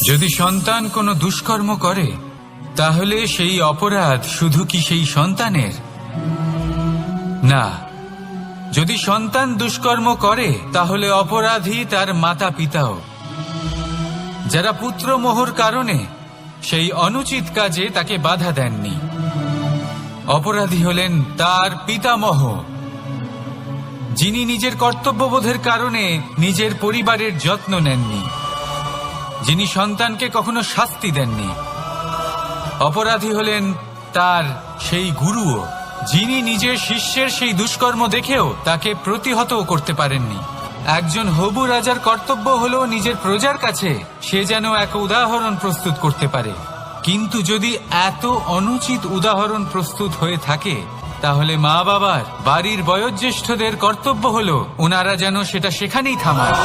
যদি সন্তান কোনো দুষ্কর্ম করে তাহলে সেই অপরাধ শুধু কি সেই সন্তানের? না, যদি সন্তান দুষ্কর্ম করে তাহলে অপরাধী তার মাতা পিতাও, যারা পুত্রমোহর কারণে সেই অনুচিত কাজে তাকে বাধা দেননি। অপরাধী হলেন তার পিতামহ, যিনি নিজের কর্তব্যবোধের কারণে নিজের পরিবারের যত্ন নেননি, যিনি সন্তানকে কখনো শাস্তি দেননি। অপরাধী হলেন তার সেই গুরুও, যিনি নিজের শিষ্যের সেই দুষ্কর্ম দেখেও তাকে প্রতিহতও করতে পারেননি। একজন হবু রাজার কর্তব্য হলো নিজের প্রজার কাছে সে যেন এক উদাহরণ প্রস্তুত করতে পারে, কিন্তু যদি এত অনুচিত উদাহরণ প্রস্তুত হয়ে থাকে তাহলে মা বাবার, বাড়ির বয়োজ্যেষ্ঠদের কর্তব্য হলো ওনারা যেন সেটা সেখানেই থামায়।